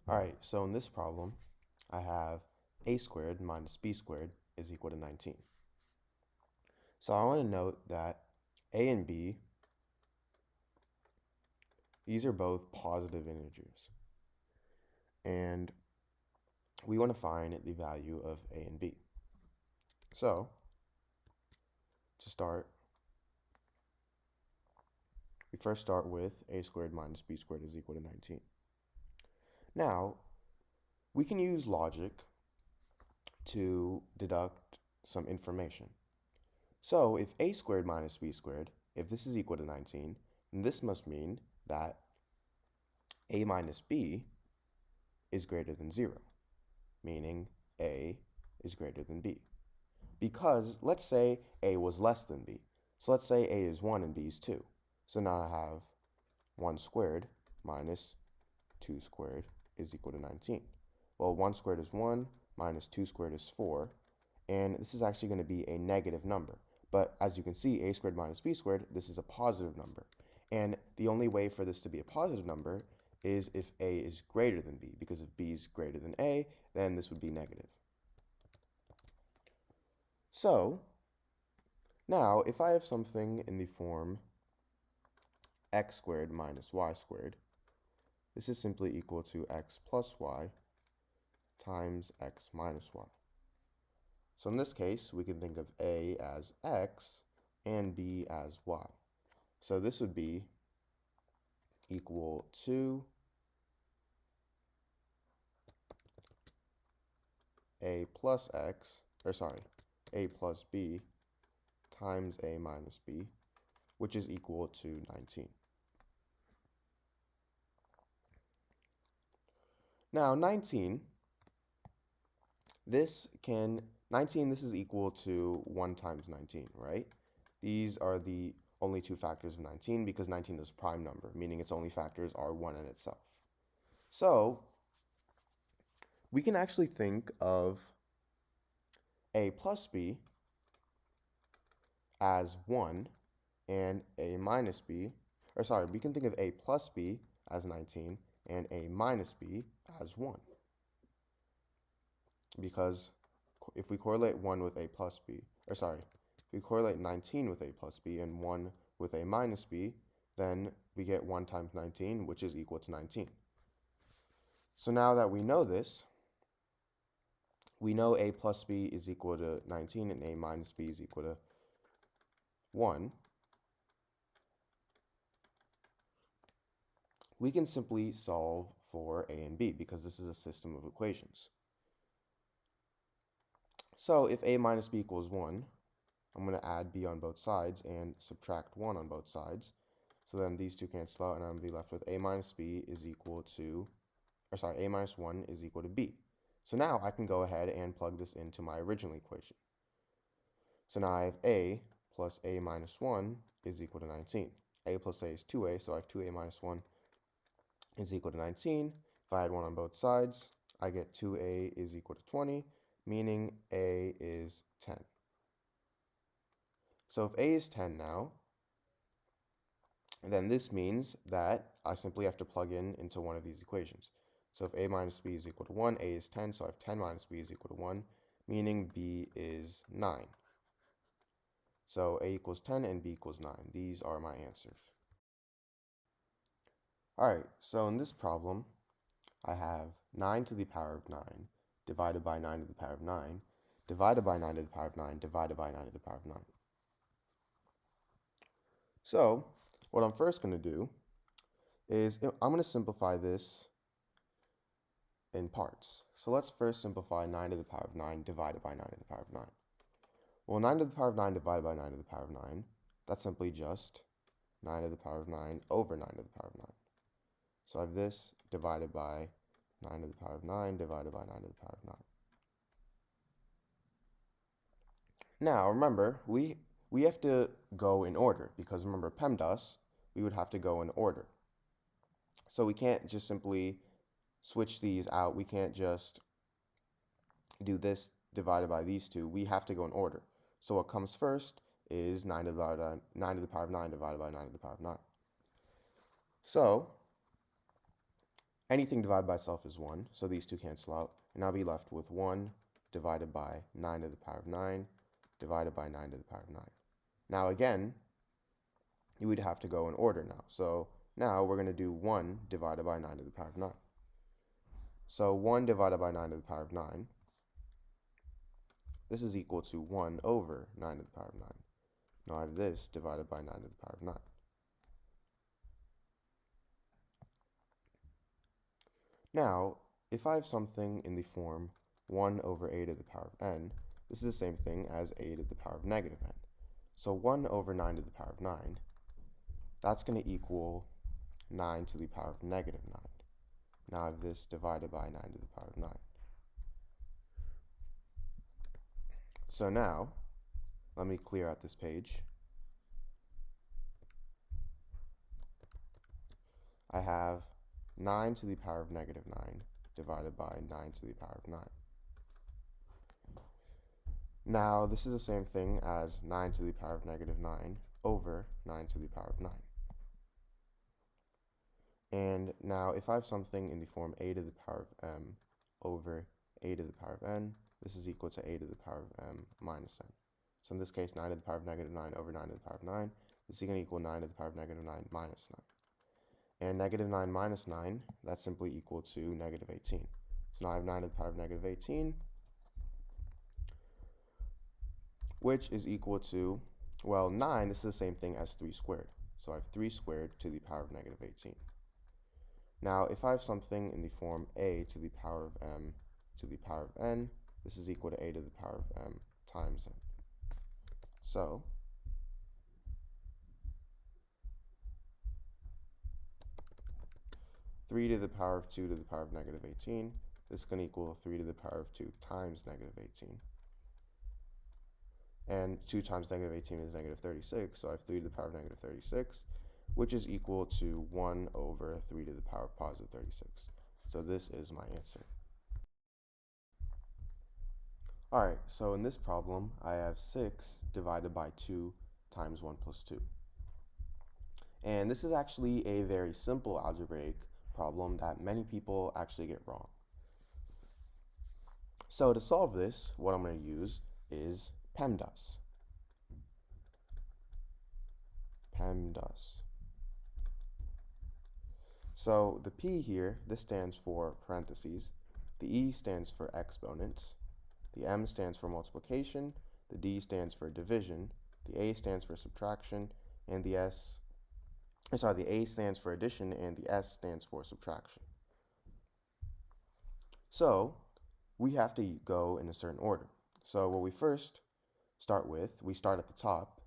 Alright, so in this problem, I have a squared minus b squared is equal to 19. So I want to note that a and b, these are both positive integers. And we want to find the value of a and b. So, to start, we first start with a squared minus b squared is equal to 19. Now, we can use logic to deduct some information. So if a squared minus b squared, if this is equal to 19, then this must mean that a minus b is greater than 0, meaning a is greater than b. Because let's say a was less than b. So let's say a is 1 and b is 2. So now I have 1 squared minus 2 squared is equal to 19. Well, 1 squared is 1, minus 2 squared is 4, and this is actually going to be a negative number. But as you can see, a squared minus b squared, this is a positive number. And the only way for this to be a positive number is if a is greater than b, because if b is greater than a, then this would be negative. So, now if I have something in the form x squared minus y squared, this is simply equal to x plus y times x minus y. So in this case, we can think of a as x and b as y. So this would be equal to a plus b times a minus b, which is equal to 19. Now 19, this is equal to 1 times 19, right? These are the only two factors of 19 because 19 is a prime number, meaning its only factors are 1 and itself. So we can actually think of a plus b as 1 and a minus b, we can think of a plus b as 19 and a minus b as 1. Because if we correlate 1 with a plus b, if we correlate 19 with a plus b and 1 with a minus b, then we get 1 times 19, which is equal to 19. So now that we know this, we know a plus b is equal to 19 and a minus b is equal to 1. We can simply solve for a and b because this is a system of equations. So if a minus b equals 1, I'm going to add b on both sides and subtract 1 on both sides. So then these two cancel out and I'm going to be left with a minus b is equal to, a minus 1 is equal to b. So now I can go ahead and plug this into my original equation. So now I have a plus a minus 1 is equal to 19. A plus a is 2a, so I have 2a minus 1 is equal to 19. If I add 1 on both sides, I get 2a is equal to 20, meaning a is 10. So if a is 10 now, then this means that I simply have to plug into one of these equations. So if a minus b is equal to 1, a is 10, so I have 10 minus b is equal to 1, meaning b is 9. So a equals 10 and b equals 9. These are my answers. Alright, so in this problem, I have 9 to the power of 9 divided by 9 to the power of 9 divided by 9 to the power of 9 divided by 9 to the power of 9. So what I'm first going to do is I'm going to simplify this in parts. So let's first simplify 9 to the power of 9 divided by 9 to the power of 9. Well, 9 to the power of 9 divided by 9 to the power of 9, that's simply just 9 to the power of 9 over 9 to the power of 9. So I have this divided by 9 to the power of 9 divided by 9 to the power of 9. Now, remember, we have to go in order because remember, PEMDAS, we would have to go in order. So we can't just simply switch these out. We can't just do this divided by these two. We have to go in order. So what comes first is 9 to the power of 9 divided by 9 to the power of 9. So anything divided by itself is 1, so these two cancel out, and I'll be left with 1 divided by 9 to the power of 9 divided by 9 to the power of 9. Now again, you would have to go in order now. So now we're going to do 1 divided by 9 to the power of 9. So 1 divided by 9 to the power of 9, this is equal to 1 over 9 to the power of 9. Now I have this divided by 9 to the power of 9. Now, if I have something in the form 1 over a to the power of n, this is the same thing as a to the power of negative n. So 1 over 9 to the power of 9, that's going to equal 9 to the power of negative 9. Now I have this divided by 9 to the power of 9. So now, let me clear out this page. I have 9 to the power of negative 9 divided by 9 to the power of 9. Now, this is the same thing as 9 to the power of negative 9 over 9 to the power of 9. And now, if I have something in the form a to the power of m over a to the power of n, this is equal to a to the power of m minus n. So in this case, 9 to the power of negative 9 over 9 to the power of 9, this is going to equal 9 to the power of negative 9 minus 9. And negative 9 minus 9, that's simply equal to negative 18. So now I have 9 to the power of negative 18, which is equal to, well, 9, this is the same thing as 3 squared. So I have 3 squared to the power of negative 18. Now, if I have something in the form a to the power of m to the power of n, this is equal to a to the power of m times n. So, three to the power of 2 to the power of negative 18, this is going to equal 3 to the power of 2 times negative 18. And 2 times negative 18 is negative 36, so I have 3 to the power of negative 36, which is equal to 1 over 3 to the power of positive 36. So this is my answer. Alright, so in this problem, I have 6 divided by 2 times 1 plus 2. And this is actually a very simple algebraic problem that many people actually get wrong. So to solve this, what I'm going to use is PEMDAS. PEMDAS. So the P here, this stands for parentheses, the E stands for exponents, the M stands for multiplication, the D stands for division, the A stands for subtraction, and the A stands for addition, and the S stands for subtraction. So we have to go in a certain order. So what we first start with, we start at the top,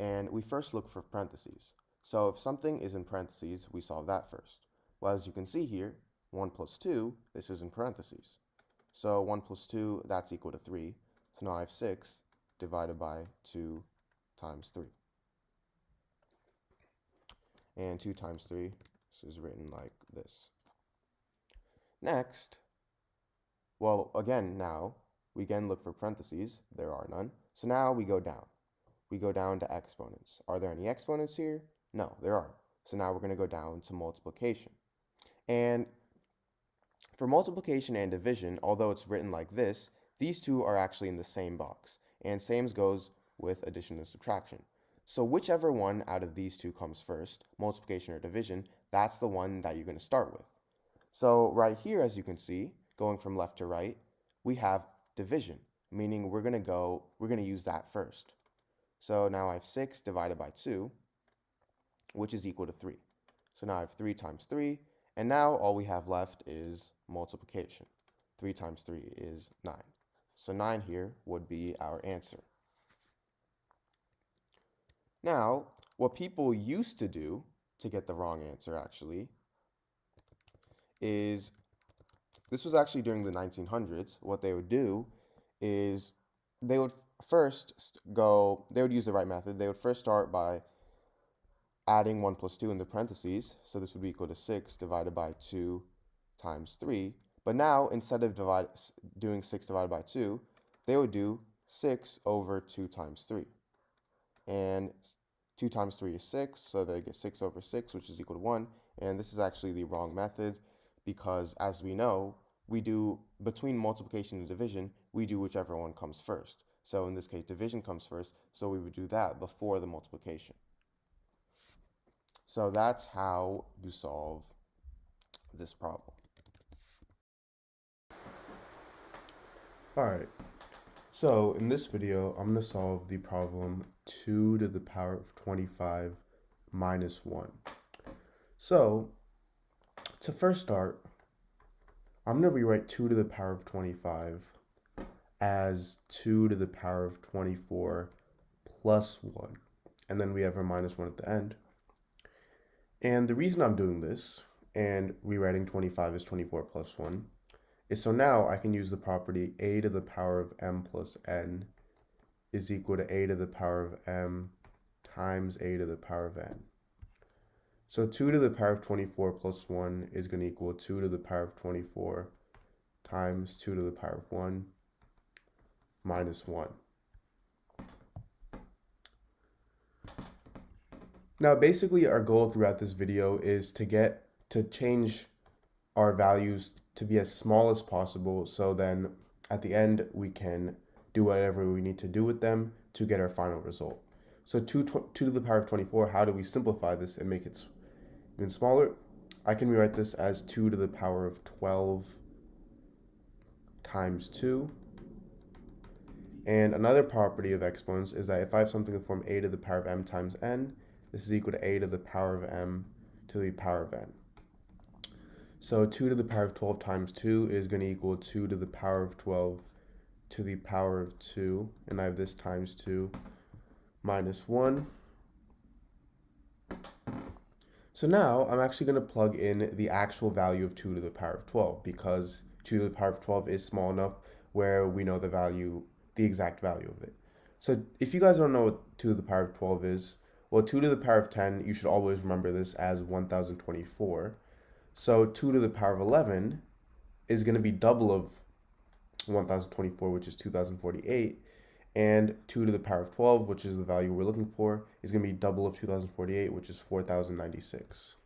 and we first look for parentheses. So if something is in parentheses, we solve that first. Well, as you can see here, 1 plus 2, this is in parentheses. So 1 plus 2, that's equal to 3. So now I have 6 divided by 2 times 3. And 2 times 3, this is written like this. Next, well, again, now, we again look for parentheses. There are none. So now we go down. We go down to exponents. Are there any exponents here? No, there aren't. So now we're going to go down to multiplication. And for multiplication and division, although it's written like this, these two are actually in the same box. And same goes with addition and subtraction. So whichever one out of these two comes first, multiplication or division, that's the one that you're going to start with. So right here, as you can see, going from left to right, we have division, meaning we're going to use that first. So now I have 6 divided by 2, which is equal to 3. So now I have 3 times 3, and now all we have left is multiplication. 3 times 3 is 9. So 9 here would be our answer. Now, what people used to do to get the wrong answer actually is, this was actually during the 1900s, what they would do is they would use the right method. They would first start by adding 1 plus 2 in the parentheses, so this would be equal to 6 divided by 2 times 3. But now, instead of doing 6 divided by 2, they would do 6 over 2 times 3. And 2 times 3 is 6, so they get 6 over 6, which is equal to 1. And this is actually the wrong method, because as we know, we do between multiplication and division, we do whichever one comes first. So in this case, division comes first, so we would do that before the multiplication. So that's how you solve this problem. Alright, so in this video, I'm going to solve the problem 2 to the power of 25 minus 1. So, to first start, I'm going to rewrite 2 to the power of 25 as 2 to the power of 24 plus 1. And then we have our minus 1 at the end. And the reason I'm doing this, and rewriting 25 as 24 plus 1, is so now I can use the property a to the power of m plus n is equal to a to the power of m times a to the power of n. So 2 to the power of 24 plus 1 is going to equal 2 to the power of 24 times 2 to the power of 1 minus 1. Now basically our goal throughout this video is to change our values to be as small as possible, so then at the end we can do whatever we need to do with them to get our final result. So 2 to the power of 24, how do we simplify this and make it even smaller? I can rewrite this as 2 to the power of 12 times 2. And another property of exponents is that if I have something in the form a to the power of m times n, this is equal to a to the power of m to the power of n. So 2 to the power of 12 times 2 is going to equal 2 to the power of 12 to the power of 2, and I have this times 2 minus 1. So now I'm actually going to plug in the actual value of 2 to the power of 12, because 2 to the power of 12 is small enough where we know the exact value of it. So if you guys don't know what 2 to the power of 12 is, well, 2 to the power of 10, you should always remember this as 1024. So 2 to the power of 11 is going to be double of 1024, which is 2048. And 2 to the power of 12, which is the value we're looking for, is going to be double of 2048, which is 4096.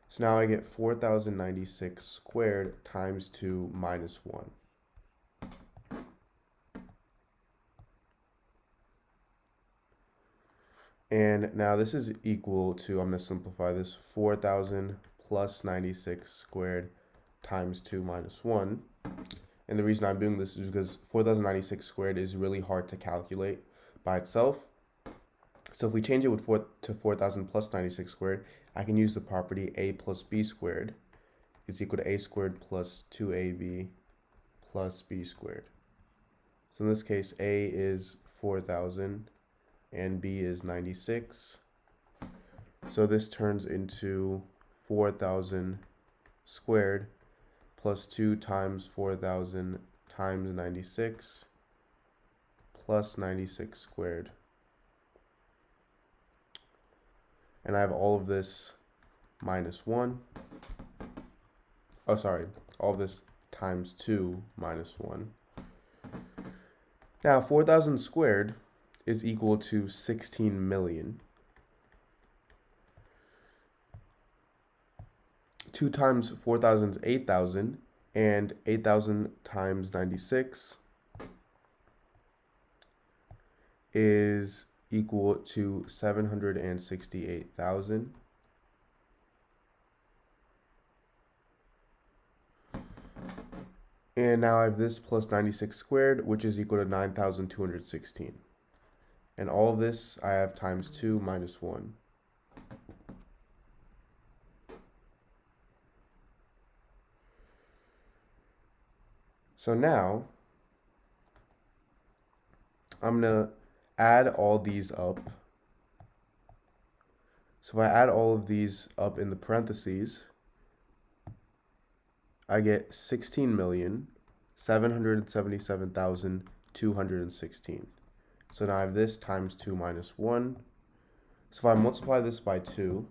So now I get 4096 squared times 2 minus 1. And now this is equal to, I'm going to simplify this, 4,000 plus 96 squared times 2 minus 1. And the reason I'm doing this is because 4096 squared is really hard to calculate by itself. So if we change it to 4000 plus 96 squared, I can use the property a plus b squared is equal to a squared plus 2ab plus b squared. So in this case, a is 4000 and b is 96. So this turns into 4000 squared plus 2 times 4000 times 96 plus 96 squared. And I have all of this minus 1. Oh, sorry, all of this times 2 minus 1. Now, 4000 squared is equal to 16 million. 2 times 4000 is 8000, and 8000 times 96 is equal to 768,000. And now I have this plus 96 squared, which is equal to 9,216. And all of this I have times 2 minus 1. So now I'm going to add all these up. So if I add all of these up in the parentheses, I get 16,777,216. So now I have this times 2 minus 1. So if I multiply this by 2,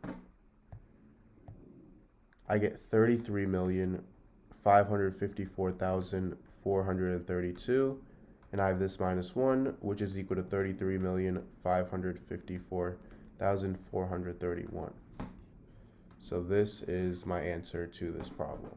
I get 33,554,432. And I have this minus 1, which is equal to 33,554,431. So this is my answer to this problem.